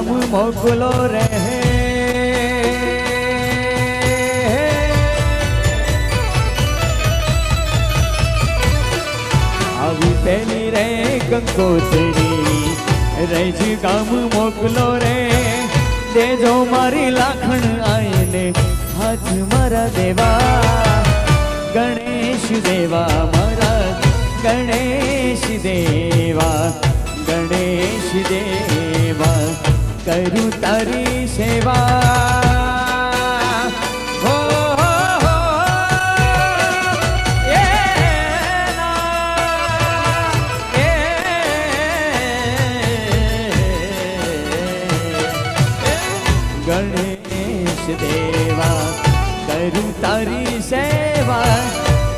ગામ મોકલો રે આવી પેલી રે કંકોત્રી રજ ગામ મોકલો રે દેજો મારી લાખણ આઈને હાથ મારા દેવા ગણેશ દેવા મારા ગણેશ દેવા ગણેશ દેવા કરું તારી સેવા હો ગણેશ દેવા કરું તારી સેવા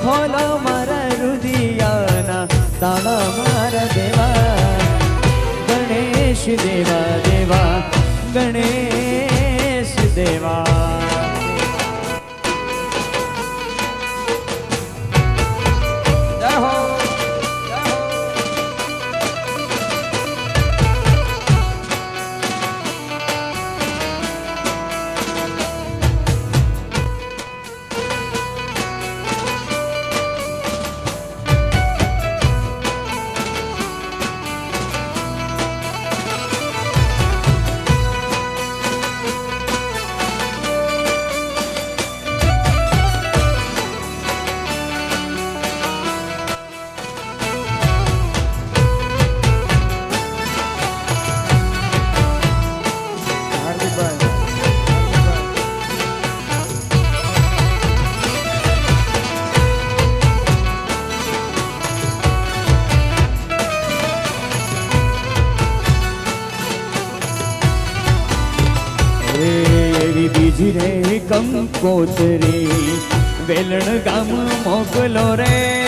ખોલો મારા રુદિયાના તાળા મારા દેવા ગણેશ દેવા દેવા ગણેશ દેવા બીજી રે કંકોત્રી વેલણ ગામ મોકલો રે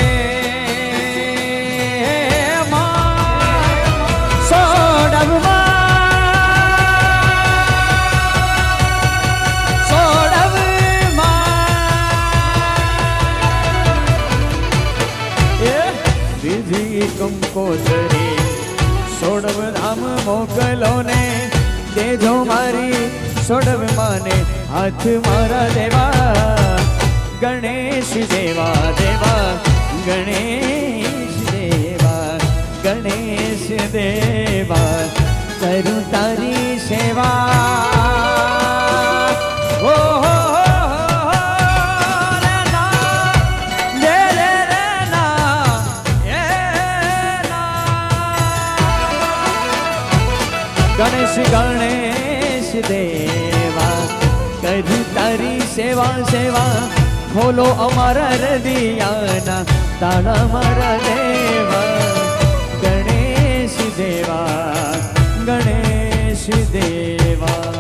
બીજી કંકોત્રી સોડવ ધામ મોકલો ને દેજો મારી સોડવ માને હાથ મારા દેવા ગણેશ દેવા દેવા ગણેશ દેવા ગણેશ દેવા કરું તારી સેવા ઓ ગણેશ ગણેશ દેવા કરું તારી સેવા સેવા ખોલો અમારા હૃદયાના તાળા મારા દેવા ગણેશ દેવા ગણેશ દેવા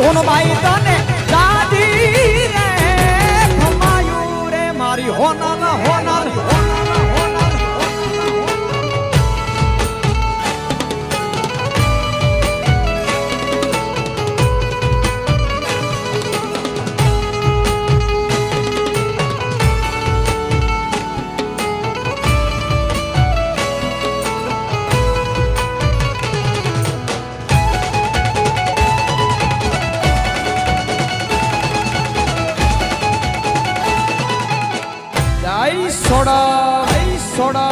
સોનબાઈ તને દાદી રે ખમાયું રે મારી હોનાના હોનારી હોનાના હોનારી સોડા સોડા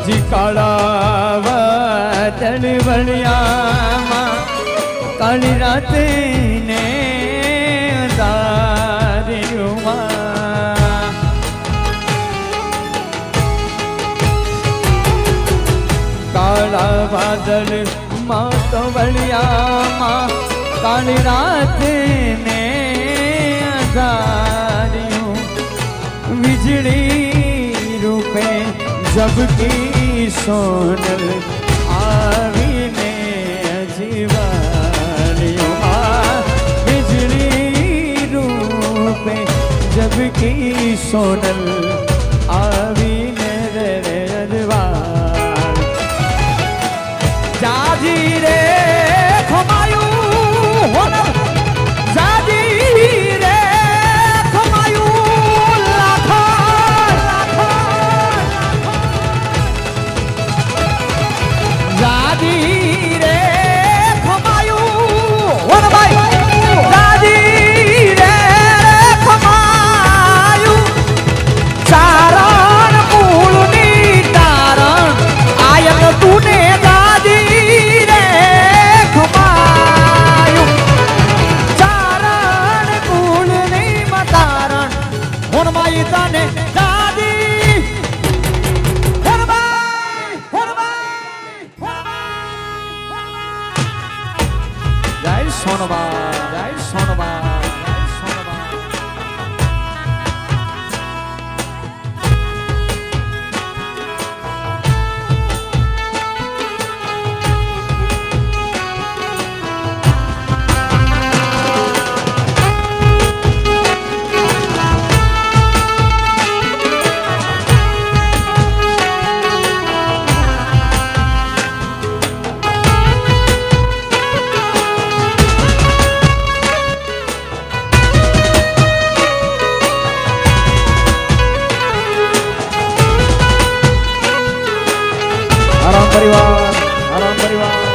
જી કાળા વાદળ વળિયામાં કાળી રાતે ને અંધારિયુંમાં કાળા વાદળ માતો વળિયામાં કાળી રાતે ને અંધારિયું વીજળી રૂપે જબકી સોનલ આવીને અજીવાળિયું વીજળી રૂપે જબકી સોનલ આવીને રે અજવાળ જાજી રે ખમાયું હોનર જાજી રે ખમાયું લાખા જાજી રે ખમાયું હોનભાઈ જાજી રે ખમાયું ચારણ મૂળની તારણ આયન તુને તને દાદી હોનબાઈ જય સોનબા જય સોનબા જય સોનબા આરામ પરિવાર આરામ પરિવાર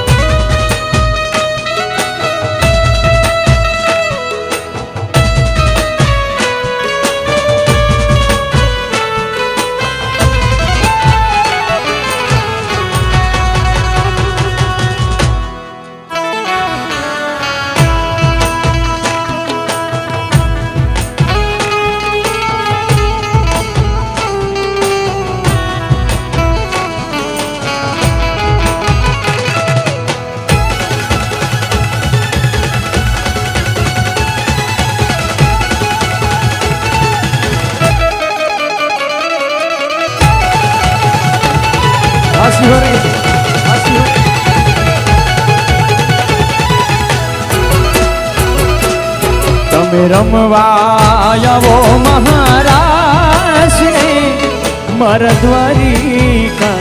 તમે રમવા આવો મહારાજ મારા દ્વારિકાના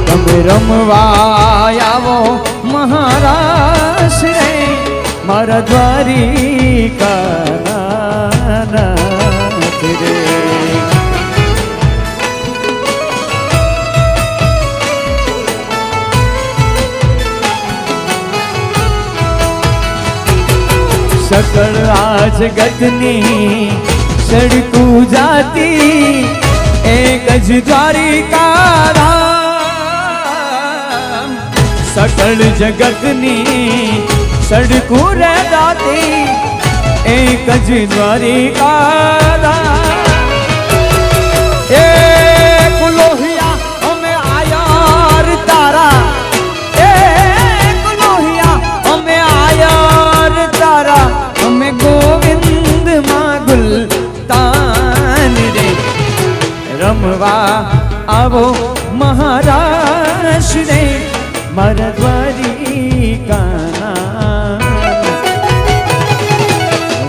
તમે રમવા આવો મહારાજ મારા દ્વારિકાના सकल आज गतनी सड़कू जाती एक द्वारिका सकल जगतनी सड़कू रह जाती एक द्वारिका लोहिया हम આવો મહારાજ રે મારા દ્વારિકાના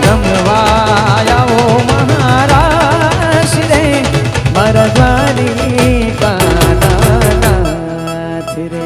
રમવા આવો મહારાજ રે મારા દ્વારિકાના નાથ રે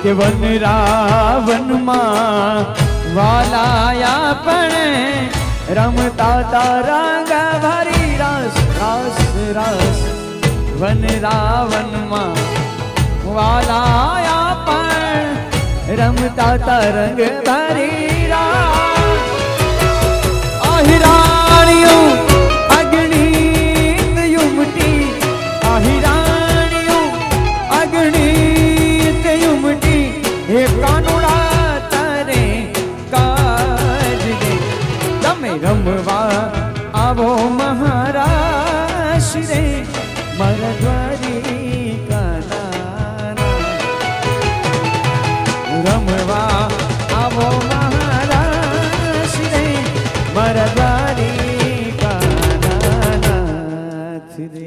કે વન રાવનમાં વાલાયા પણ રમતા તારંગ ભરી રસ રસ રસ વન રાવનમાં વાલાયા પણ રમતા તરંગ ભરી રાસ અહિરાણીઓ અગ્નિ યુમટી અહિરાણીઓ અગ્નિ હે કાનુડા તારે કાજ રે તમે રમવા આવો મહારાજ રે મારા દ્વારિકાના રમવા આવો મહારાજ રે મારા દ્વારિકાના નાથ રે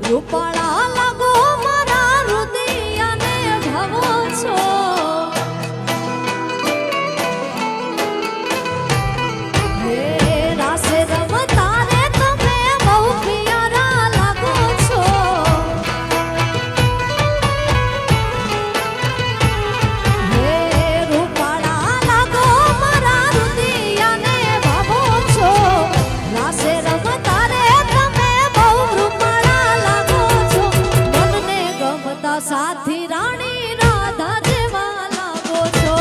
રૂપાળા લાગો મારા હૃદયને ભવો છો હે રાસે રમતા રે તમે બહુ પ્યારા લાગો છો હે રૂપાળા લાગો મારા હૃદયને ભવો છો રાસે રમતા રે તમે બહુ રૂપાળા લાગો છો મનને ગમતા સાથી રાણી રાધા જેવા લાગો છો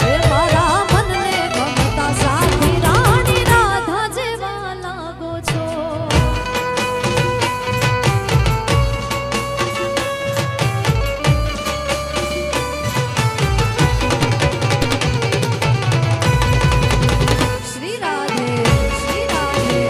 હે મારા મનને ગમતા સાથી રાણી રાધા જેવા લાગો છો શ્રી રાધે શ્રી રાધે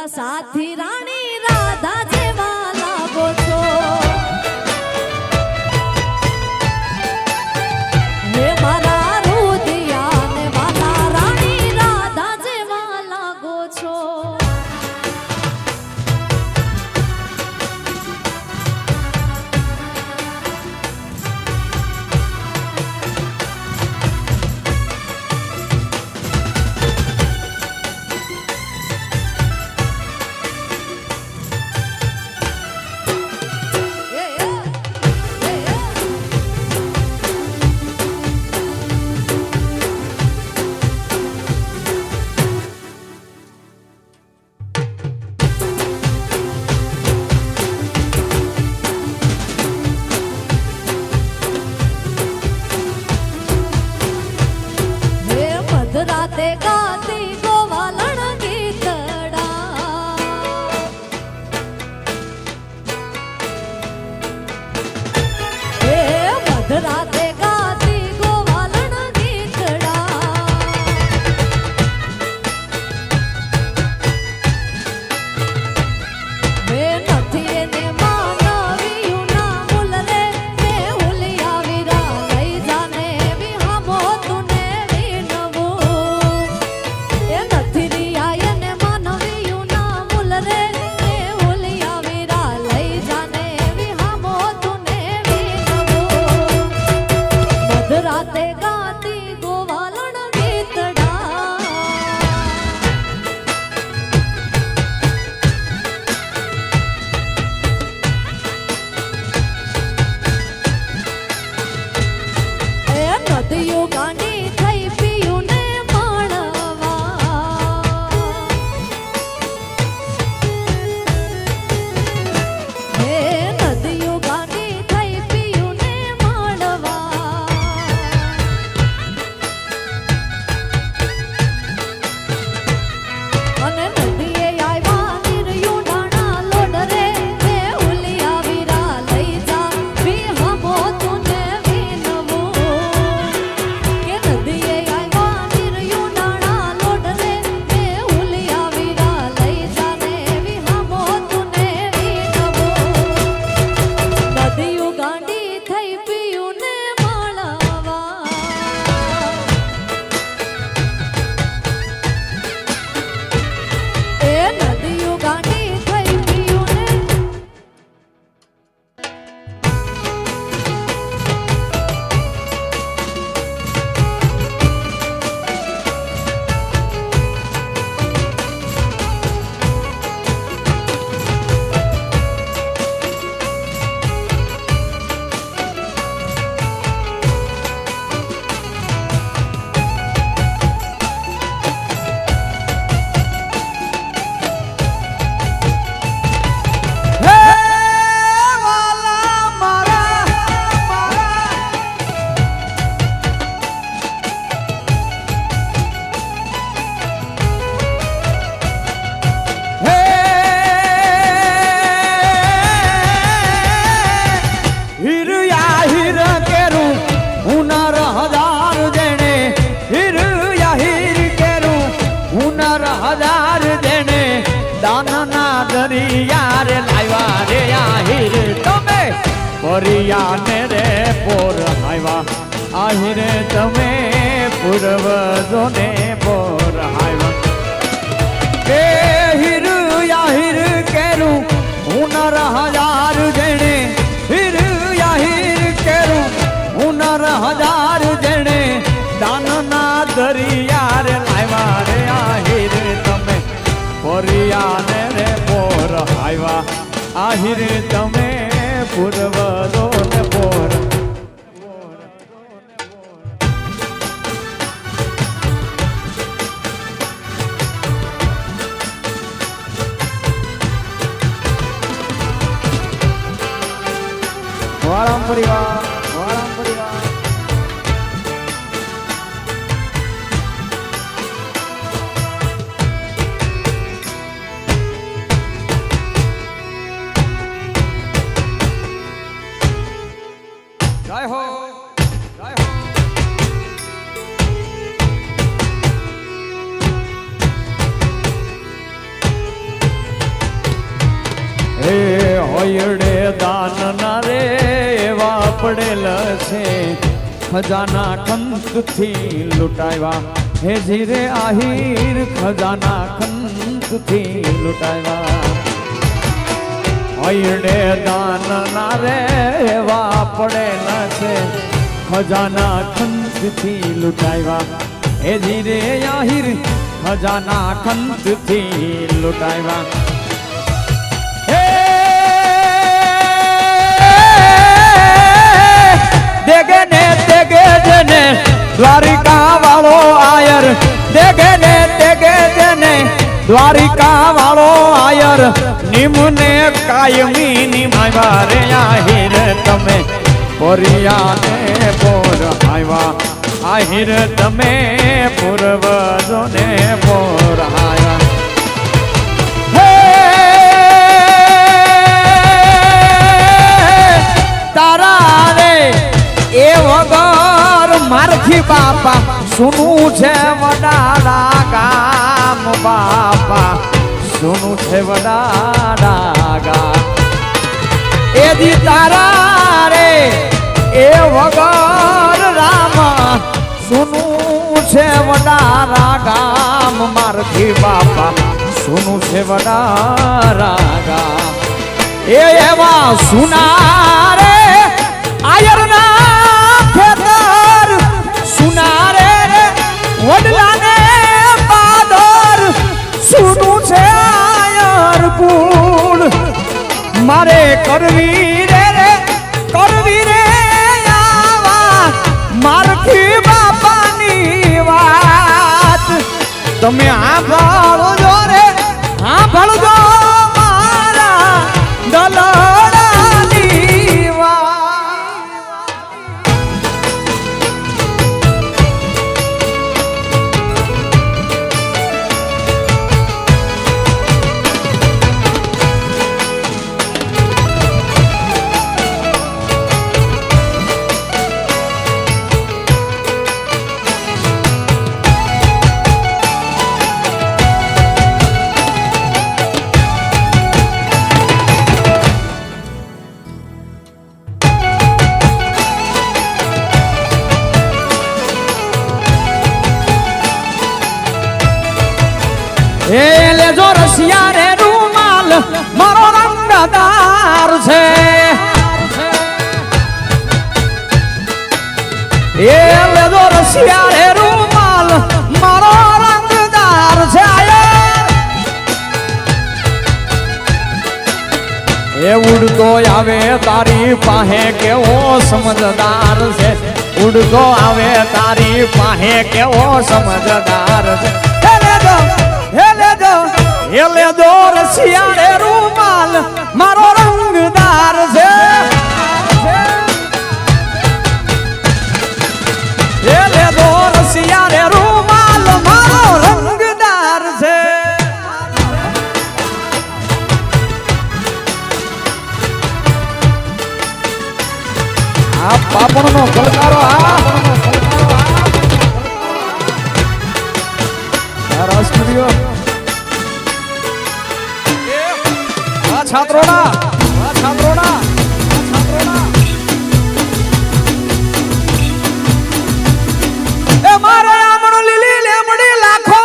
સાથી રાણી રાધા જેવા લાગો છો હે મારા રુદિયા ને મારા રાણી રાધા જેવા લાગો છો રાતે ગાતી ગોવાલણ ગીતડા હે મધરાતે ગાતી ગોવાલણ ગીતડા હે નથી એને માનવ્યું ના મુલ રે હે હુલિયા વીરા લઈ જાને વિહામો તુને રાતે ગાતી ગોવાલણ ગીતડા એ નદીઓ ગાંડી થઈ પીયું ને માણવા હે નદીઓ ગાંડી થઈ પીયું ને માણવા અને નદીએ આવ્યા નિર્યું ડાણા લોડ રે હે હુલિયા વીરા લઈ જા વિહમો તુને વિનવું કે નદીએ આવ્યા નિર્યું ડાણા લોડ રે હે હુલિયા વીરા લઈ જા ને વિહમો તુને વિનવું નદીયું ગાંડી થઈ પીયું ને માળવા એ નદીઓ ગાંડી થઈ પીયું ને દાનના દરિયા રે લાવ્યા રે આહિર તમે પરિયા ને રે પોર હાવ્યા આહિર તમે પૂર્વજો ને પોર હાવ્યા કે હિર આહિર કેરું હુનર હજાર જેણે હિર આહિર કેરું હુનર હજાર જેણે દાનના દરિયા રે લાવ્યા રે આહિર તમે પરિયા ને રે પોર હાવ્યા આહિર તમે પૂર્વજો ને પોર વાળામ પરિવાર વાળામ પરિવાર જય હો જય હો ઓયડે દાન ના રે એવા પડેલ છે ખજાના ખંતથી લૂંટાવ્યા હે જીરે આહીર ખજાના ખંતથી લૂંટાવ્યા ઓયડે દાન ના રે એવા પડેલ છે ખજાના ખંતથી લૂંટાવ્યા હે જીરે આહીર ખજાના ખંતથી લૂંટાવ્યા દેગે ને દેગે જને દ્વારિકા વાળો આયર દેગે ને દેગે જને દ્વારિકા વાળો આયર નિમને કાયમી નિમાવ્યા રે આહિર તમે પોરિયાને પોર આવ્યા આહિર તમે પૂર્વજોને પોર આવ્યા તારા રે એ વગર મારથી બાપા સુનું છે વડાડા ગામ બાપા સુનું છે વડાડા ગામ એ દી તારા રે એ વગર રામ સુનું છે વડાડા ગામ મારથી બાપા સુનું છે વડાડા ગામ એ એવા સુનારે આયરના ખેતર સુનારે વડલાને પાદર સુનું છે આયર કુળ મારે કરવી રે આવા મારથી બાપાની વાત તમે આ ભાળો રે આ ભાળો મારા દલડાની એ લેજો રસિયા રે રૂમાલ મારો રંગદાર છે એ લેજો રસિયા રે રૂમાલ મારો રંગદાર છે એ ઉડતો આવે તારી પાસે કેવો સમજદાર છે ઉડતો આવે તારી પાસે કેવો સમજદાર છે હેલે દો રસિયાળે રૂમાલ મારો રંગદાર છે હેલે દો રસિયાળે રૂમાલ મારો રંગદાર છે આ પાપણનો કલકારો આ સ્ટુડિયો છાત્રોડા એ મારો આમણો લીલી લેમડી લાખો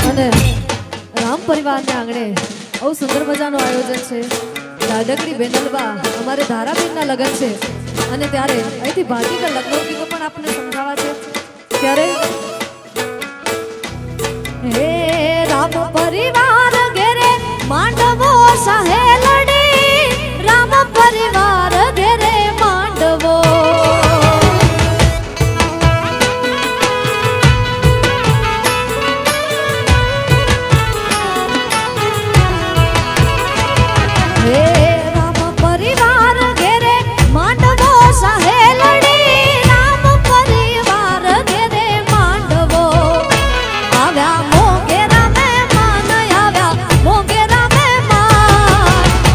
અને રામ પરિવારના આંગણે બહુ સુંદર મજાનું આયોજન છે દાદકડી બેનલબા અમારે ધારાબેનના લગ્ન છે અને ત્યારે અહીંથી ભાગીગર લગ્નોત્સવ પણ આપણને સમજાવવા છે ત્યારે હે રામ પરિવાર ઘેરે માંડવો સહેલડી રામ પરિવાર ઘેરે માંડવો હે રામ પરિવાર ઘેરે માંડવો સહેલડી રામ પરિવાર ઘેરે માંડવો આવ્યા મોગેરા મહેમાન આવ્યા મોગેરા મહેમાન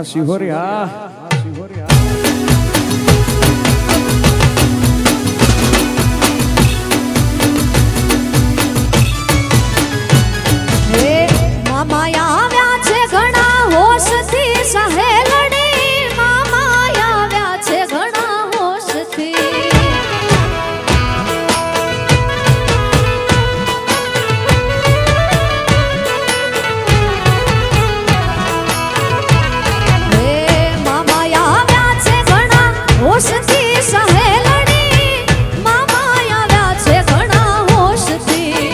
શિહોરિયા હે મામાયા આવ્યા છે ઘણા હોશથી સહેલડી મામાયા આવ્યા છે ઘણા હોશથી હે મામાયા આવ્યા છે ઘણા હોશથી સહેલડી મામાયા આવ્યા છે ઘણા હોશથી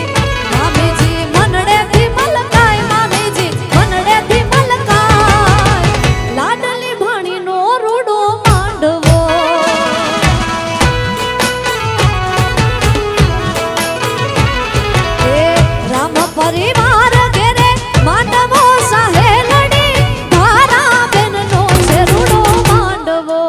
મામીજી મનડેથી મલકાય મામીજી મનડેથી મલકાય લાડલી ભાણીનો રૂડો માંડવો એ રામ પરિવાર ઘેરે માંડવો સહેલડી તારા બેનનો છે રૂડો માંડવો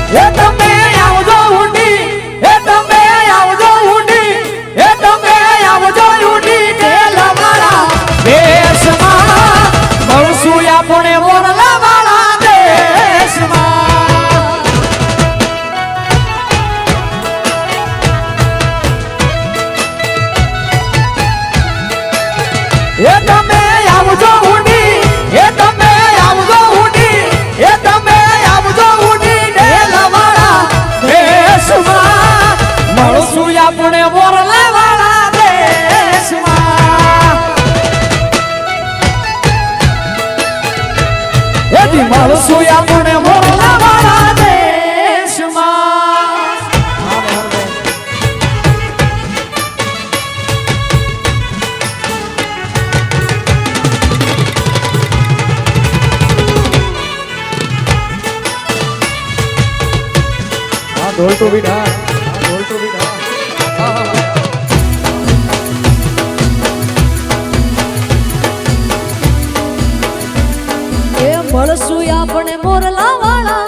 એ તમે આવજો ઊંડી એ તમે આવજો ઊંડી એ તમે આવજો ઊંડી ઢેલવાળા દેશમાં મળશું આપણે મોરલાવાળા દેશમાં એ તમે આવજો ઊંડી એ તમે આવજો ઊંડી એ તમે આવજો ઊંડી ઢેલવાળા દેશમાં મળશું આપણે મોરલાવાળા દેશમાં એથી મળશું આપણે મોરલાવાળા દેશમાં ઢોલ તો બીડા ઢોલ તો બીડા એ મળશું આપણે મોરલા વાળા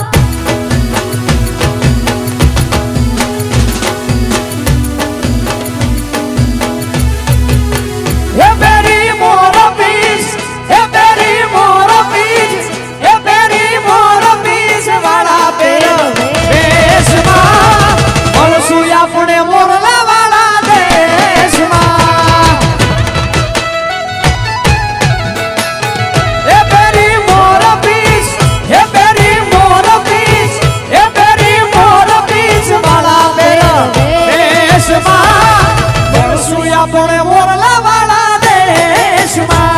એ બેરી મોર પીસ એ બેરી મોર પીસ એ બેરી મોર પીસ વાળા દેશમાં મળશું આપણે મોરલાવાળા દેશમાં એ બેરી મોર પીસ એ બેરી મોર પીસ એ બેરી મોર પીસ વાળા દેશમાં મળશું આપણે મોરલાવાળા દેશમાં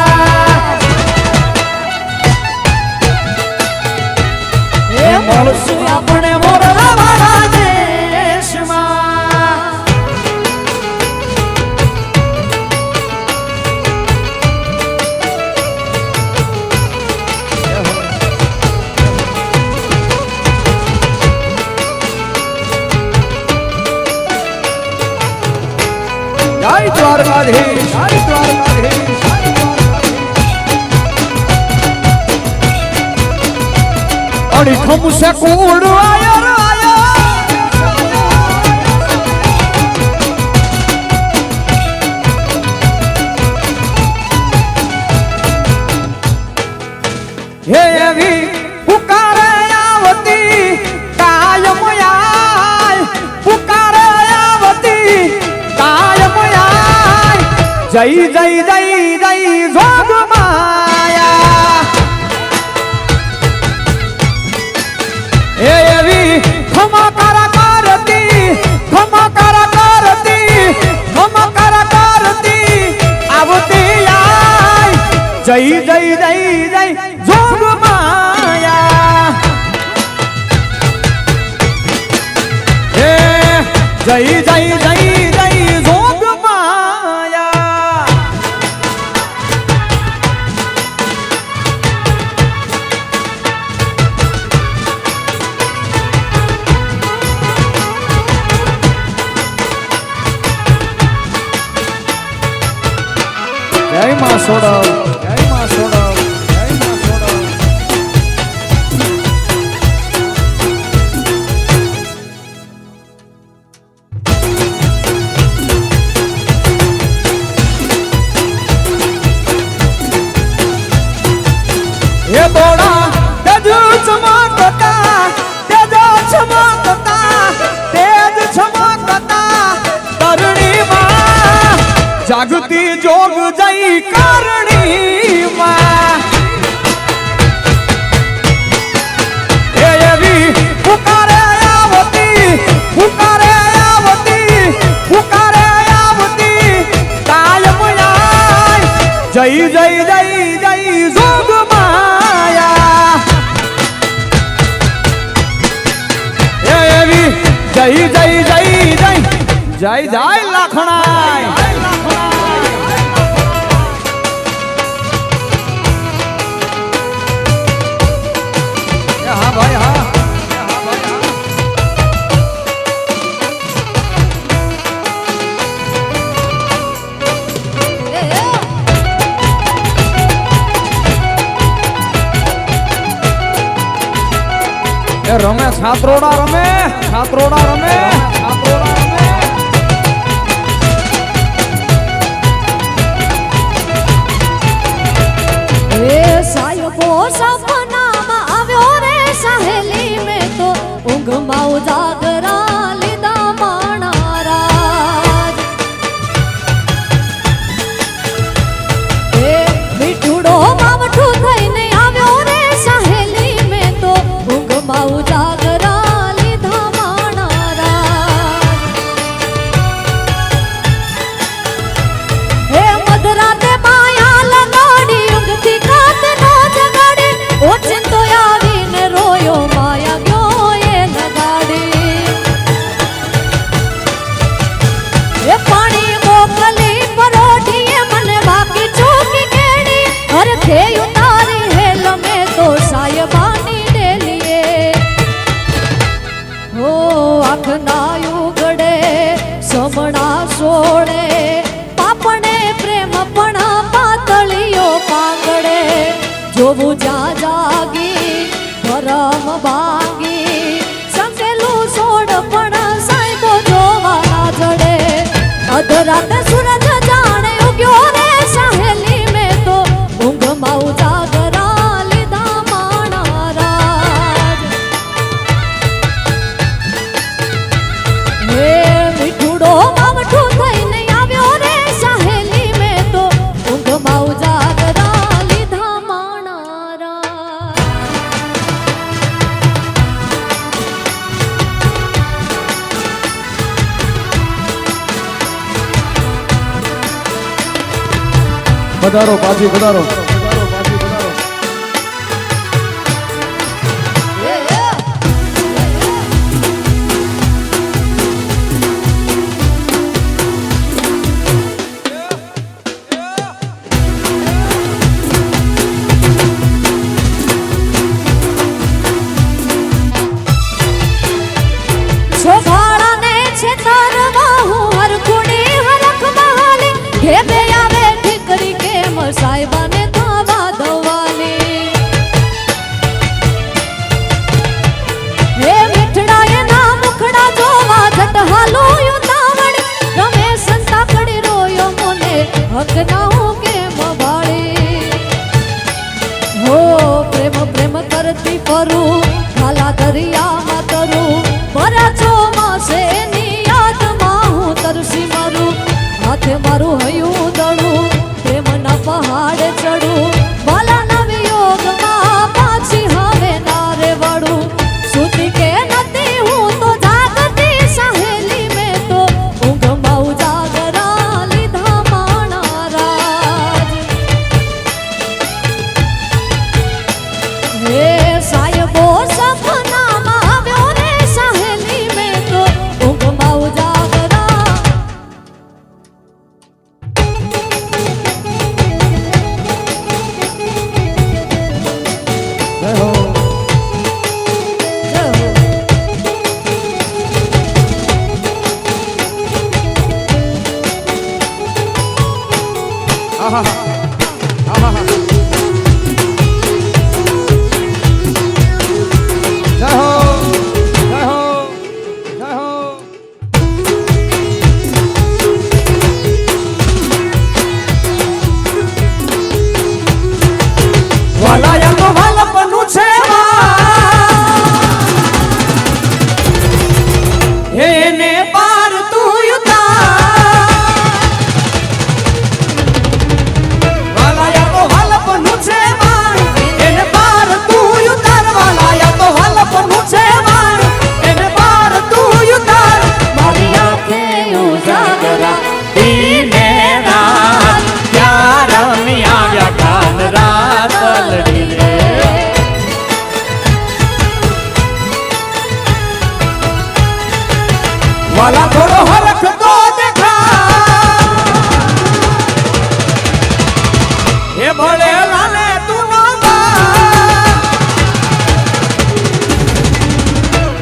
એ મળશું આપણે મોરલાવાળા દેશમાં જય દ્વારકાધીશ જય દ્વારકાધીશ અડી ખમુસે કુડ આયો હે એવી પુકારે આવતી કાયમ આય પુકારે આવતી કાયમ આય જય જય જય જય જોગ માયા હે એવી ખમાકારા કરતી ખમાકારા કરતી આવતી આય જય જય જય જય જોગ માયા હે જય જય જય જય જોગ માયા જય માં સોડવ જય માં સોડવ જય માં સોડવ એ બોડા તેજ ચમકતા તેજ ચમકતા તેજ ચમકતા તરણીમાં જાગતી જોગ જઈ કરણીમાં એવી પુકારે આવતી પુકારે આવતી પુકારે આવતી કાયમ આય જય જય જય જય જોગ માયા એવી જય જય જય જય જય જય લાખણાય હા ભાઈ હા રમે છાત્રોડા રમે છાત્રોડા રમે છાત્રોડા રમે એ સાયકો સપનામાં આવ્યો રે સહેલી મેં તો ઊંઘમાં ઉજાગરા લીધા માણારાજ એ મીઠુડો માવઠું થઈને આવ્યો રે સહેલી મેં તો ઊંઘમાં ઉજાગરા લીધા માણારાજ હે મધરાતે માયા લગાડી ઊંઘથી કાત નો જગાડી ઓચિંતો આવીને રોયો માયા ગયો એ લગાડી એ પાણી મોકલી પરોઠીએ મને બાકી ચોકી કેડી હરખે ઉતારી હેલ મેં તો સાયબાની ડેલીએ હો આંખ ના ઉગડે સમણા સોળે પાપણે પ્રેમ પણ પાતળીઓ પાંગડે જોવું જ્યાં જાગી ભરમ ભાંગી સંકેલું સોડ પણ સાહેબો જોવા ના જડે અધરાત સૂરજ જાણે ઉગ્યો રે સહેલી મેં તો ઊંઘમાં ઉજાગરા લીધા માણારાજ હે મીઠુડો માવઠું થઈને આવ્યો રે સહેલી મેં તો ઊંઘમાં ઉજાગરા લીધા માણારાજ પધારો પાછી પધારો શોભાળાને છેતરવા હું હરખુડી હરખ બહાલી ઘેબે આવે ઠીકરી કેમ સાહેબાને ધાવા દવાલી હે મીઠડાએ ના મુખડા જોવા જટ હાલો યુતાવળી ગમે સંતા કડી રોયો મને હક ના હું કેમ વાળી હો પ્રેમ પ્રેમ કરતી ફરું ખાલા દરિયામાં તરું મારા ચોમાસે ની યાદમાં હું તરસી મરું હાથે મારું હયું દળું પ્રેમના પહાડ ચડું વાલા નવયોગમાં પાછી હવે નારે વળું સુતી કે નથી હું તો જાગતી સહેલી મેં તો ઊંઘમાં ઉજાગરા લીધા માણારાજ હે સાયબો સપનામાં આવ્યો રે સહેલી મેં તો ઊંઘમાં ઉજાગરા જય હો જય હો જય હો વાલાયા તો વાલપનું છે એને પાર તું વાલાયા તો વાલપનું છે એને પાર તું ઉતાર વાલાયા તો વાલપનું છે એને પાર તું ઉતાર મારી આંખે ઉજાગરા દીને રાત ક્યાં રમી આવ્યા કાન રાત લડી રે વાલા થોડો હરખ તો દેખા એ ભલે લાલે તું ના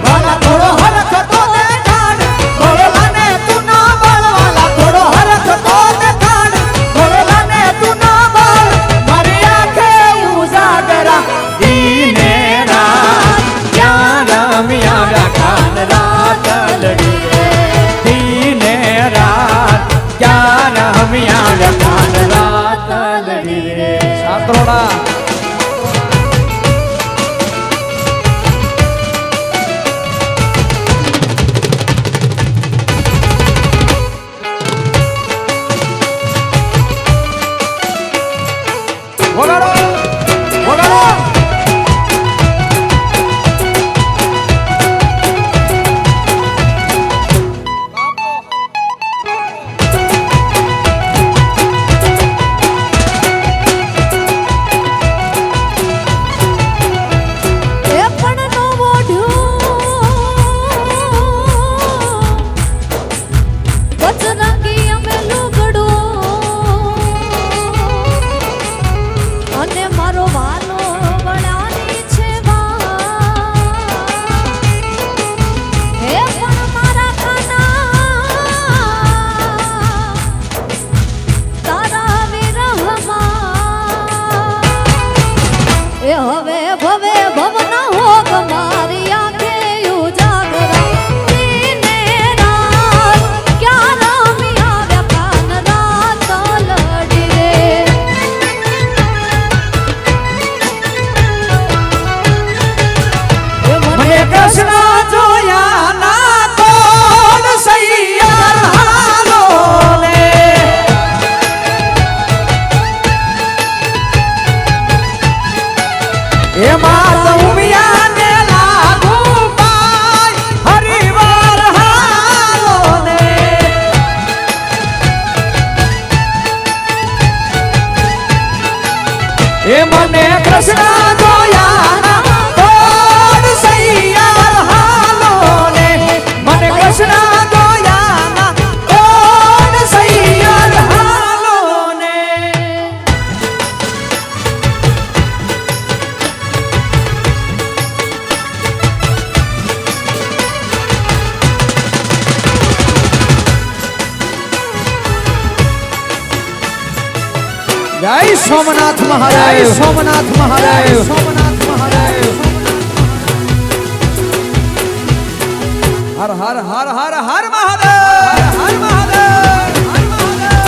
વાલા થોડો હરખ તો દેખાડ ભલે લાને તું ના બળ વાલા થોડો હરખ તો દેખાડ ભલે લાને તું ના બળ મારી આંખે ઉજાગરા દીને રાત ક્યાં રમી આવ્યા કાન રાત લડી દીને રાત ક્યાં રમી આવ્યા કાન રાત લડી રે સાત્રોડા વગાડો વગાડો એ પણ નો મોઢું બચરંગી અમે લુગડું અને મારો વાલો વડાની છે હે પણ મારા કાના તારા વિરહમાં એ હવે ભવે ભવના હોગ મારી આંખે ઉજાગરા દીને રાત ક્યાં રમી આવ્યા કાન રાત લડી રે એ મને કૃષ્ણ જોયા ના તોડ સૈયાર હાલો ને એ માત ઉમિયા ને લાગુ પાય હરિવાર હાલો ને એ મને કૃષ્ણ જોયા ના તોડ સૈયાર હાલો ને મને કૃષ્ણ જોયા ના તોડ સૈયાર હાલો ને જય સોમનાથ મહાદેવ જય સોમનાથ મહાદેવ સોમનાથ મહાદેવ હર હર હર હર હર મહાદેવ હર મહાદેવ હર મહાદેવ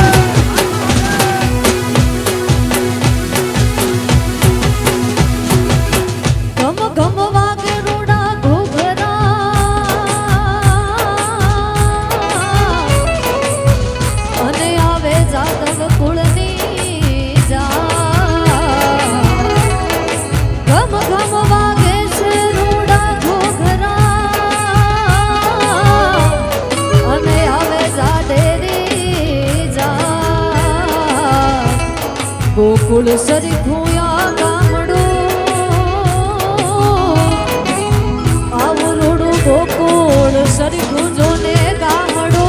ગમ ગમ વાગે રૂડા ઘૂઘરા અને આવે જાદવ કુળની ગમ ગમ વાગે છે રૂડા ઘૂઘરા અને આવે જાડેરી ગોકુળ સરી ભૂયા ગામડું આવું રૂડું ગોકુળ સરી ગુંજો ને ગામડું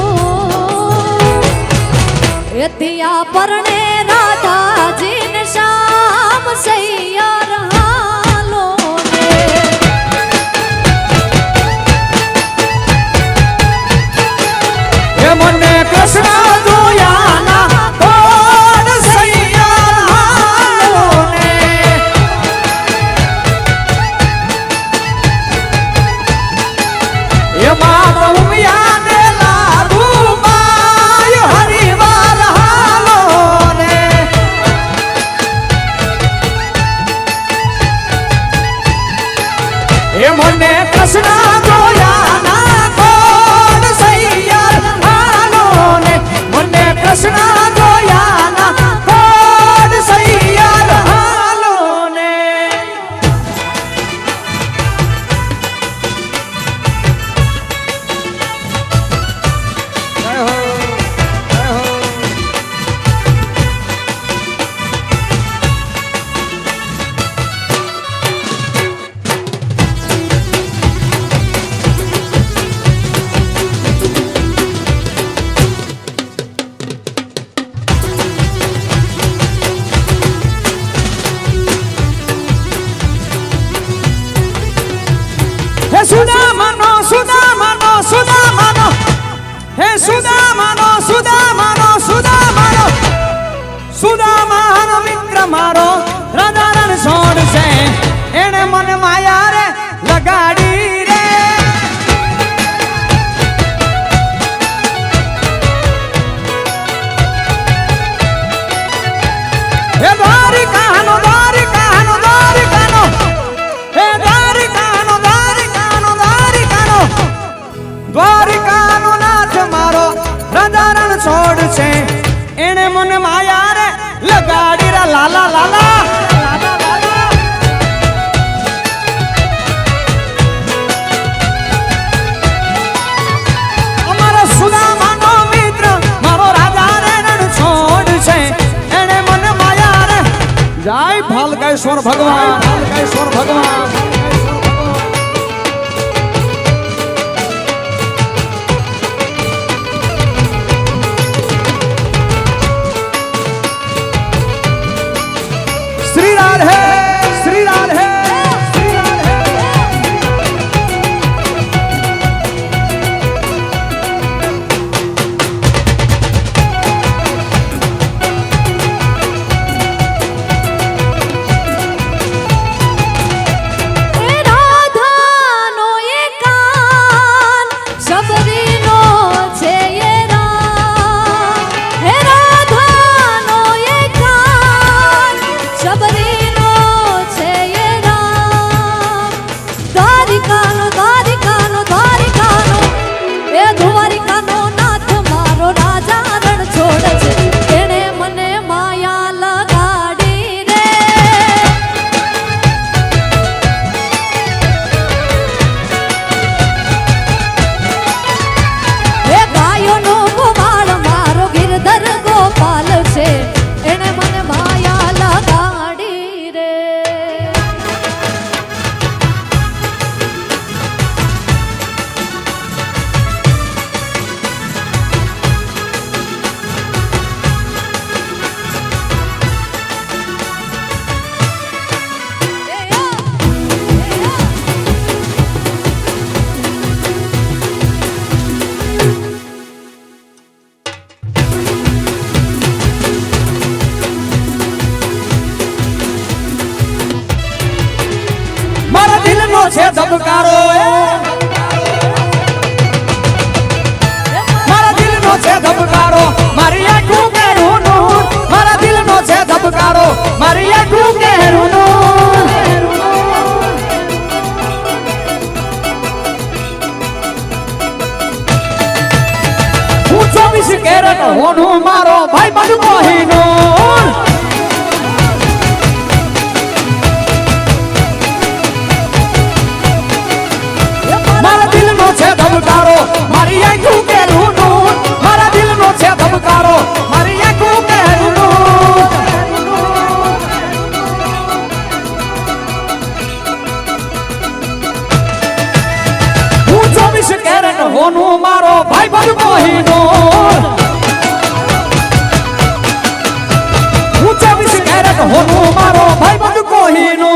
એતિયા પરણે રાધાજી ને શ્યામ સૈયાર હાલો ને એ મને કૃષ્ણ જોયા ના તોડ સૈયાર હાલો મને કૃષ્ણ જોયા ના કોણ સૈયાર હાલો ને મને કૃષ્ણ જોયા ના કોણ સૈયાર હાલો ને જય હો જય હો હે સુદામાનો સુદામાનો સુદામાનો હે સુદામાનો સુદામાનો સુદામાનો સુદામાનો મિત્ર મારો રાધારણ છોડ છે એને મને માયા રે લગાડી રે હે દ્વારિકાનો દ્વારિકાનો દ્વારિકાનો હે દ્વારિકાનો દ્વારિકાનો દ્વારિકાનો દ્વારિકાનો નાથ મારો રાધારણ છોડ છે એને મને માયા રે લગાડી રે લાલા લાલા લાલા લાલા અમારો સુદામાનો મિત્ર મારો રાધારણ છોડ છે એને મને માયા રે જય ભાલકેશ્વર ભગવાન ભાલકેશ્વર ભગવાન શ્રી રાધે શ્રી રાધે શ્રી રાધે એ રાધાનો એકાન શબરીનો છે એ રામ હે રાધાનો એકાન શબરીનો છે એ રામ દ્વારિકાનો દ્વારિકાનો દ્વારિકાનો એ દ્વારિકાનો નાથ મારો રાધારણ છોડ છે એણે મને માયા લગાડી રે હે ગાયોનો ગોવાળ મારો ગિરધર ગોપાલ છે એને મને માયા લગાડી રે મારા દિલનો છે ધબકારો મારા દિલનો છે ધબકારો મારી આંખું કેરું મારા દિલનો છે ધબકારો મારી આંખું કેરું હું 24 કેરેટ હોનું મારો ભાઈ બંધ કોહીનો મારા દિલનો છે ધબકારો મારી આંખું કેરું મારા દિલનો છે ધબકારો મારી આંખું કેરું હું 24 કેરેટ હોનું મારો ભાઈ બંધ કોહીનો હું 24 કેરેટ હોનું મારો ભાઈ બંધ કોહીનો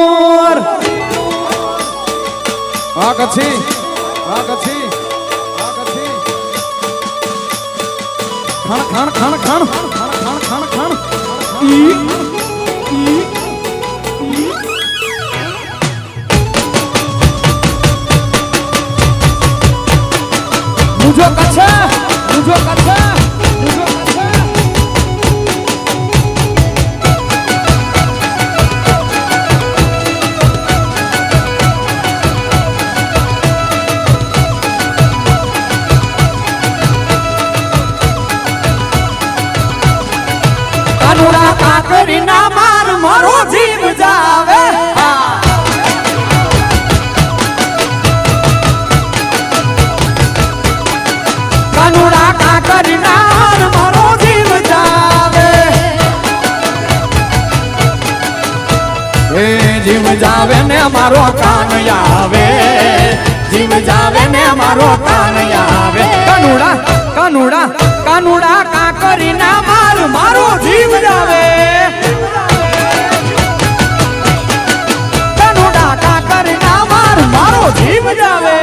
આ કચ્છી આ કચ્છી આ કચ્છી ખણ ખણ ખણ ખણ ખણ ખણ ખણ મુજો કચ્છ મુજો કચ્છ મુજો કચ્છ જીવ જાવે કાનુડા કાકરી નાર મારો જીવ જાવે એ જીવ જાવે ને મારો કાન આવે જીવ જાવે ને મારો કાન આવે કાનુડા કાનુડા કાનુડા કાકરી ના મારો જીવ જાવે કાનુડા કાકરી ના મારો જીવ જાવે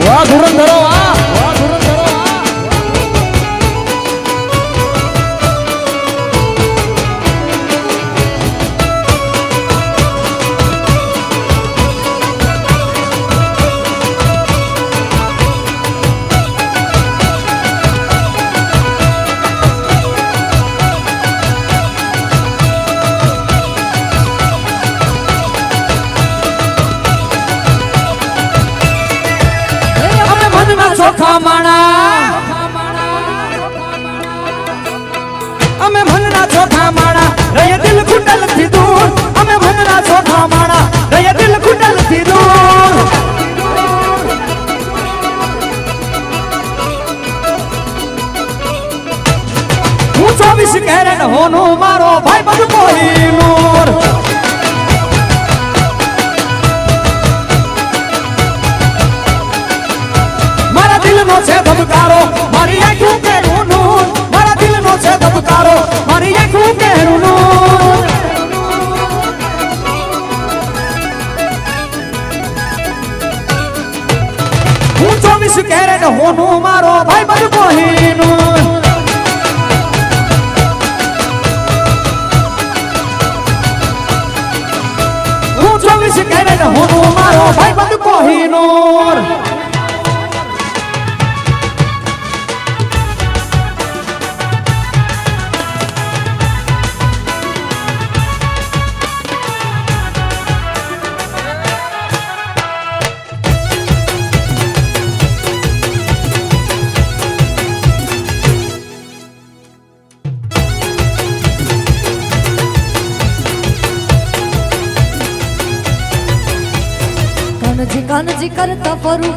વાહ ધુરંધરો વાહ વાહ ધુરંધરો વાહ ચોખા માણા અમે મનના ચોખા માણા રય દિલ કુંડલ થી દૂર અમે મનના ચોખા માણા રય દિલ કુંડલ થી દૂર હું 24 કેરેટ હોનો મારો ભાઈ બધો કોઈ નૂર દિલનો છે ધબકારો મારી આંખો કેરું નૂર મારા દિલનો છે ધબકારો મારી આંખો કેરું નૂર હું 24 કેરેટ હોનું મારો ભાઈ બધું કોહીનું હું 24 કેરેટ હોનું મારો ભાઈ બધું કોહીનું કાનજી કરતા ફરું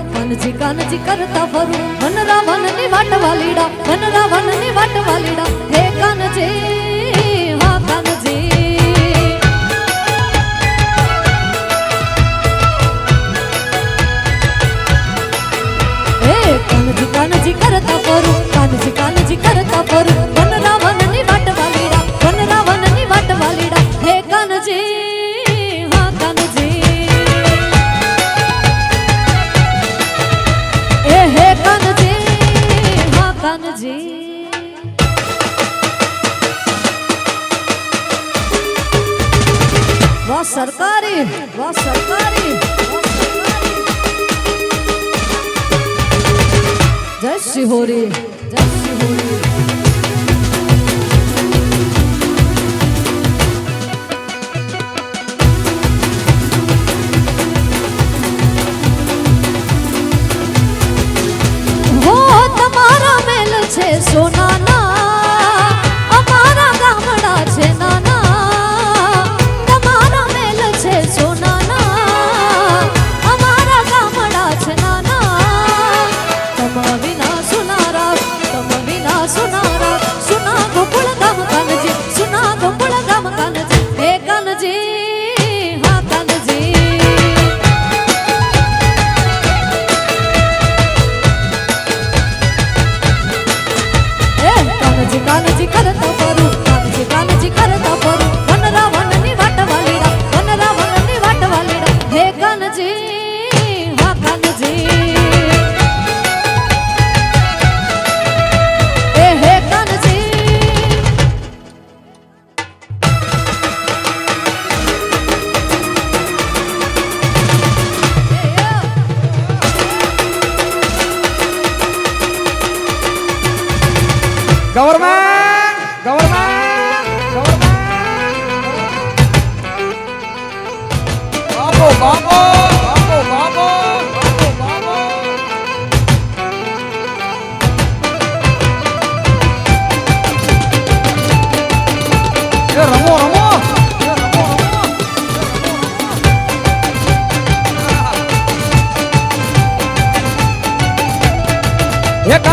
કાનજી કરતા ફરું મન રાવણ ની વાટ વાલીડા મન રાવણ ની વાટ વાલીડા હે કાનજી હા કાનજી હે કાનજી કરતા ફરું કાનજી કરતા ફરું મન રાવણ ની વાટ વાલીડા મન રાવણ ની વાટ વાલીડા હે કાનજી वाह सरकारी वाह सरकारी जय श्री होरी जय श्री होरी वो तुम्हारा मेल छे सोना ना અમારા ગામડા છે નાના કાનજી કરતા ફરું કાનજી કરતા ફરું વન રાવણ ની વાટ વાલીડા વન રાવણ ની વાટ વાલીડા હે કાનજી હા કાનજી એ હે કાનજી ગવર્મેન્ટ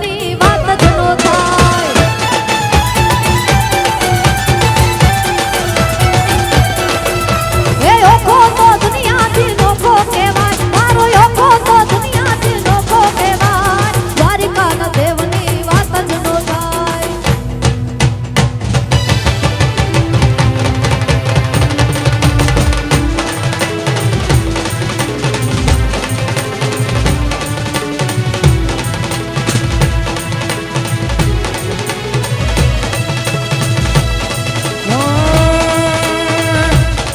દેવની વાત જ નો થાય. એ ઓખો તો દુનિયાથી નોખો કહેવાય, મારો ઓખો તો દુનિયાથી નોખો કહેવાય. દ્વારિકાના દેવની વાત જ નો થાય.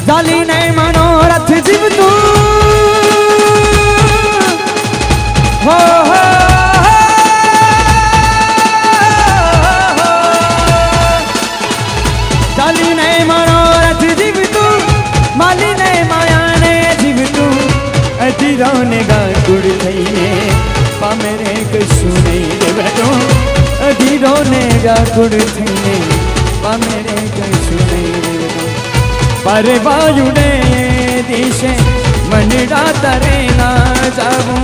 ચાલી નહીં મનોરથ જીવતું હો હો ચાલી નહીં મનોરથ જીવતું માલી નહીં માયાને જીવતું અધીરોને ગાતુડ થઈને પામે રે કશું નહીં રેવતું અધીરોને ગાતુડ થઈને પામે રે કશું નહીં રેવતું પરવાયુને દિશે મનડા તરે ના જાવું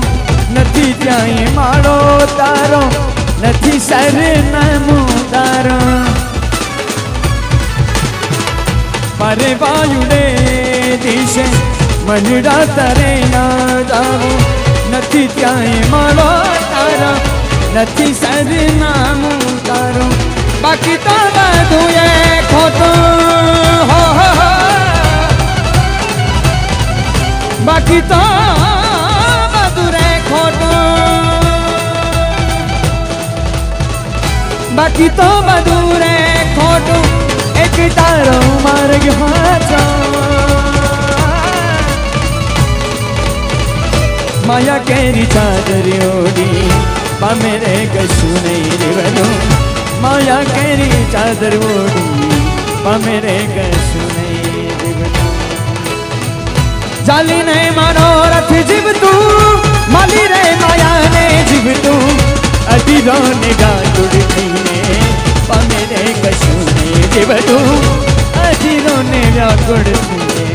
નથી ત્યાં માળો તારો નથી સરનામું તારો પરવાયુને દિશે મનડા તરે ના જાવું નથી ત્યાં માળો તારો નથી સરનામું તારો બાકી તો બધું એ ખોટું હો હો હો બાકી તો બધું રે ખોટું બાકી તો બધું રે ખોટું એક તારો માર્ગ હાચો માયા કેરી ચાદરી ઓડી પામે રે કશું નહીં રેવનું માયા કેરી ચાદર ઓડી પામે રે કશું નહીં રેવનું ચાલી નહીં મનોરથ જીવતું માલી રે માયાને જીવતું અધીરોને ગાતુડ થઈને પામે રે કશું નહીં જીવતું અધીરોને વ્યાકુળ થઈને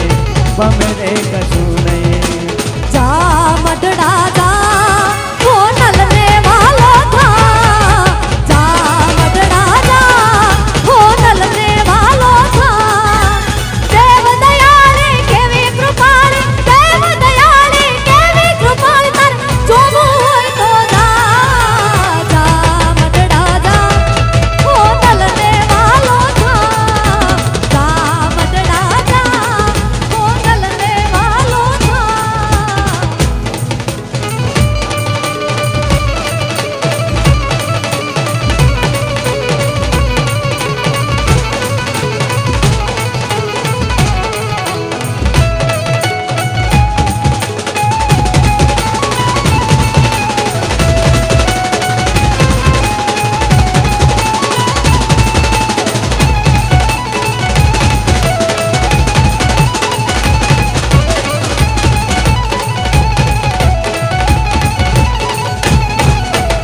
પામે રે કશું નહીં જા મડડા જા હોનલને વાલો થા જા મડડા જા હોનલને વાલો થા દેવ દયાળી કેવી કૃપાળી દેવ દયાળી કેવી કૃપાળી તાર જોવું હોય તો જા જા મડડા જા હોનલને વાલો થા જા મડડા જા હોનલને વાલો થા.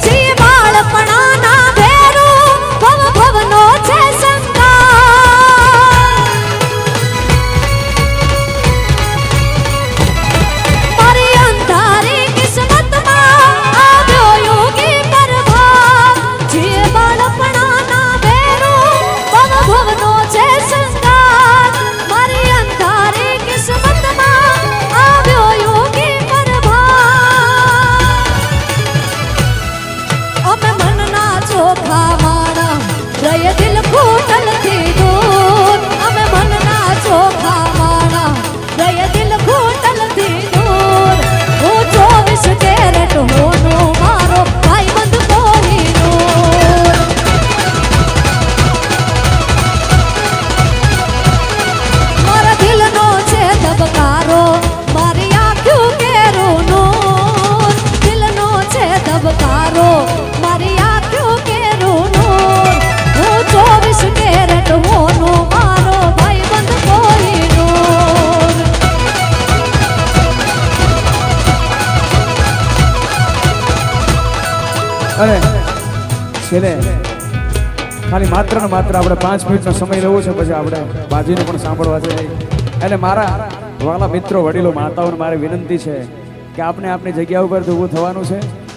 જી બાળપણાના ભેરું ભવ ભવનો છે સંગાર મારી અંધારી કિસ્મતમાં આવ્યો યોગી પ્રભાવ જી બાળપણાના ભેરું ભવ ભવનો છે સંગાર મારી અંધારી કિસ્મતમાં આવ્યો યોગી પ્રભાવ અમે મનના ચોખા માણા રય દિલ ઘૂંટણથી દૂર અમે મનના ચોખા માણા રય દિલ ઘૂંટણથી દૂર હું 24 કેરેટ હોનો મારો ભાઈબંધ કોહિનૂર મારા દિલનો છે ધબકારો મારી આંખ્યું કેરું નૂર દિલનો છે ધબકારો મારી આંખ્યું કેરું નૂર હું 24 કેરેટ હોનો મારો ભાઈબંધ કોહિનૂર અરે છેલ્લે ખાલી માત્ર ને માત્ર આપણે 5 મિનિટનો સમય લેવો છે પછી આપણે બાજીને પણ સાંભળવા છે એટલે મારા વાલા મિત્રો વડીલો માતાઓને મારી વિનંતી છે કે આપણે આપણી જગ્યા ઉપર ઊભું થવાનું છે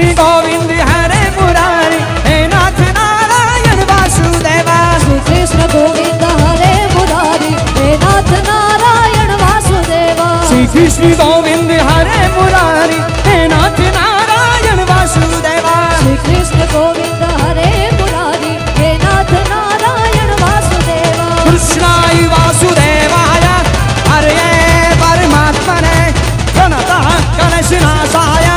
કૃષ્ણ ગોવિંદ હરે મુરારી હે નાથ નારાયણ વાસુદેવા શ્રી કૃષ્ણ ગોવિંદ હરે મુરારી હે નાથ નારાયણ વાસુદેવા શ્રી કૃષ્ણ ગોવિંદ હરે મુરારી હે નાથ નારાયણ વાસુદેવા શ્રી કૃષ્ણ ગોવિંદ હરે મુરારી હે નાથ નારાયણ વાસુદેવા કૃષ્ણાય વાસુદેવાય હરે પરમાત્મને પ્रणतः कलशनाशाय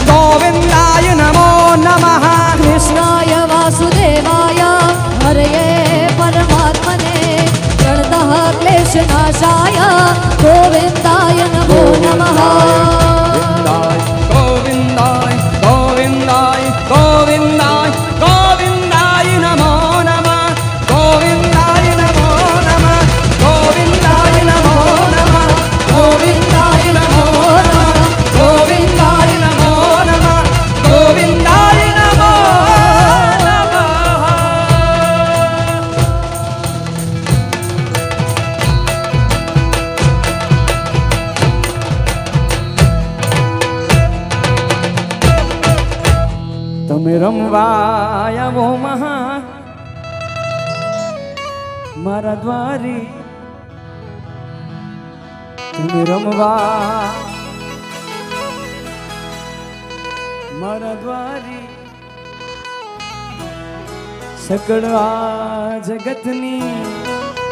गोविन्दाय नमो नमः કૃષ્ણાય વાસુદેવાય હરયે પરમાત્મને પ્રણતઃ ક્લેશનાશાય ગોવિંદાય નમો નમઃ गोविन्दाय गोविन्दाय गोविन्दाय गोविन्दाय नमो नमः गोविन्दाय नमो नमः गोविन्दाय नमो नमः गोविन्दाय नमो नमः गोविन्दाय नमो नमः गोविन्दाय नमो नमः તમે રમવા આવો મહા મારા દ્વારી તમે રમવા મારા દ્વારી સકળ આ જગતની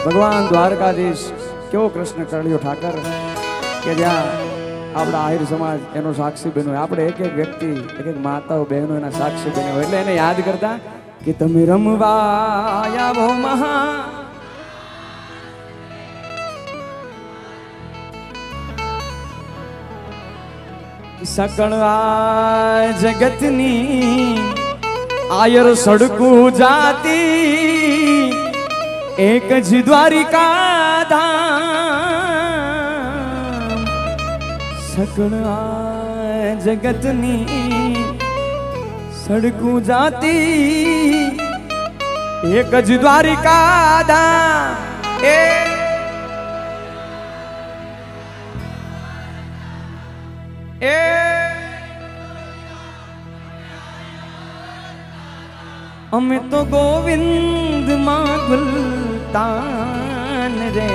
ભગવાન દ્વારકાધીશ કેવો કૃષ્ણ કરડ્યો ઠાકર કે જ્યાં આપણા આહિર સમાજ એનો સાક્ષી બન્યો આપણે એક એક વ્યક્તિ એક એક માતાઓ બહેનો એના સાક્ષી બન્યો એટલે એને યાદ કરતા કે તમે રમવા આવો મહા સકળ આ જગતની આયર સડકું જાતી એક જ દ્વારિકા ધામ સકળ આ જગતની સડકું જાતી એક જ દ્વારિકા ધામ એ અમે તો ગોવિંદ માં ગુલતાન રે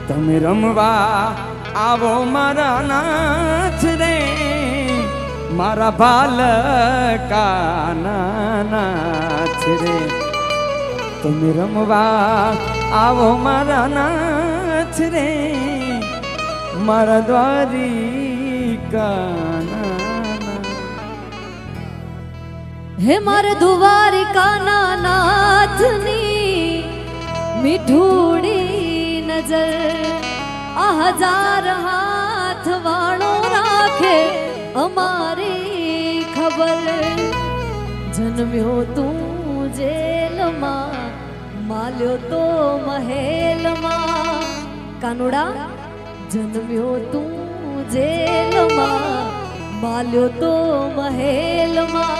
તમે રમવા આવો મારા નાથ રે મારા બાલકા નાથ રે તમે રમવા આવો મારા નાથ રે મારા દ્વારિકા હે મારે દ્વારિકાના નાથની મીઠુડી નજર આ હજાર હાથ વાળો રાખે અમારી ખબર જન્મ્યો તું જેલમાં માલ્યો તો મહેલમાં કાનુડા જન્મ્યો તું જેલમાં માલ્યો તો મહેલમાં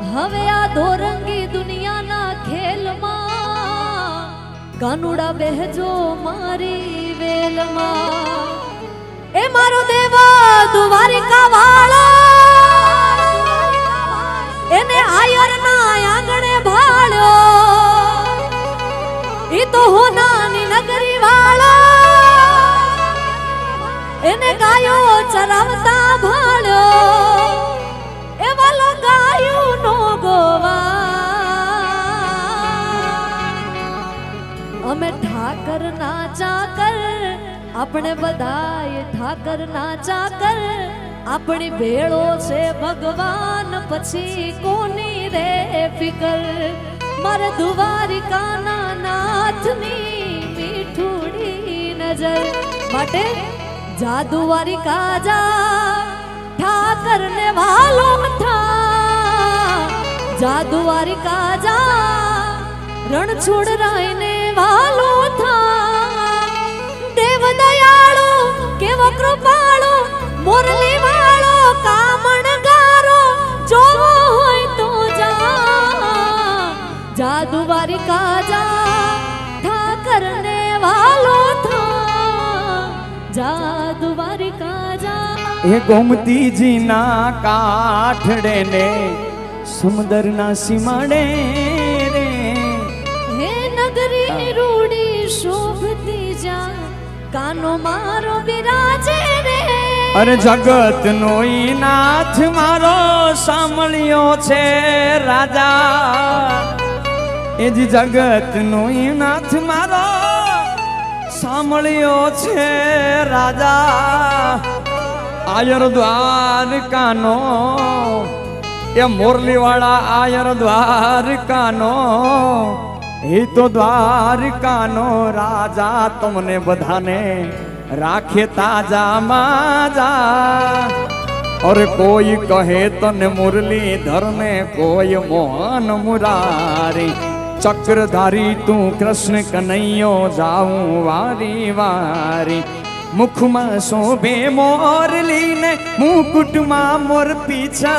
હવે આ દોરંગી દુનિયાના ખેલમાં કાનુડા બેહજો મારી વેલમાં એ મારો દેવા દ્વારિકા વાળો એને આયરના આંગણે ભાળ્યો ઈ તો હોનાની નગરી વાળો એને ગાયો ચરાવતા ભાળ્યો એ વાલો ગાયું નો ગોવા અમે ઠાકર ના ચાકર આપણે બધાય ઠાકર ના ચાકર આપણી ભેળો છે ભગવાન પછી કોની રે ફિકર મારે દ્વારિકાના નાથની મીઠુડી નજર માટે જા દ્વારિકા જા ઠાકર ને વાલો થા જા દ્વારિકા જા રણ છોડ રાય ને વાલો થા દેવ દયાળો કેવો કૃપાળો મોરલી વાળો કામણ ગારો જોવો હોય તો જા દ્વારિકા જા ઠાકર ને વાલો થા જા દ્વારિકા જા એ ગોમતીજીના કાઠડે ને સમુદરના સીમાડે રે હે નગરી રૂડી શોભતી જા કાનો મારો બિરાજે રે અરે જગત નો ઈ નાથ મારો સાંભળ્યો છે રાજા એ જ જગત નો ઈ નાથ મારો સાંભળ્યો છે રાજા આયર દ્વારકાનો એ મોરલી વાળા આયર દ્વારકાનો એ તો દ્વારકાનો રાજા તમને બધાને રાખે તાજા માજા और कोई कहे तने मुरलीधर ने कोई मोहन मुरारी चक्रधारी तू कृष्ण कन्हैयो जाऊं वारी वारी मुख में शोभे मोरली ने मुकुट में मोर पीछा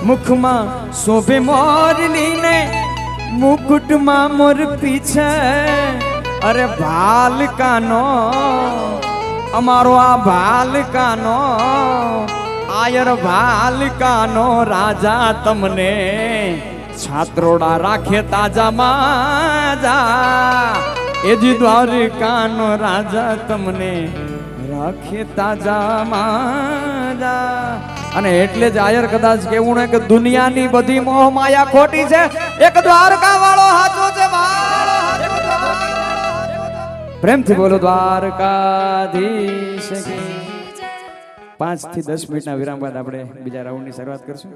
मुख में शोभे मोरली ने मुकुट में मोर पीछे अरे भाल कानो अमारो आ भाल कानो आयर भाल कानो राजा तमने छात्रोड़ा राखे ताजा माजा एजी द्वारकानो राजा तमने राखे ताजा माजा અને એટલે જ આયર કદાચ કેવું ને કે દુનિયાની બધી મોહ માયા ખોટી છે એક દ્વારકા વાળો હાચો છે પ્રેમથી બોલો દ્વારકાધીશ કી 5 થી 10 મિનિટના વિરામ બાદ આપણે બીજા રાઉન્ડની શરૂઆત કરશું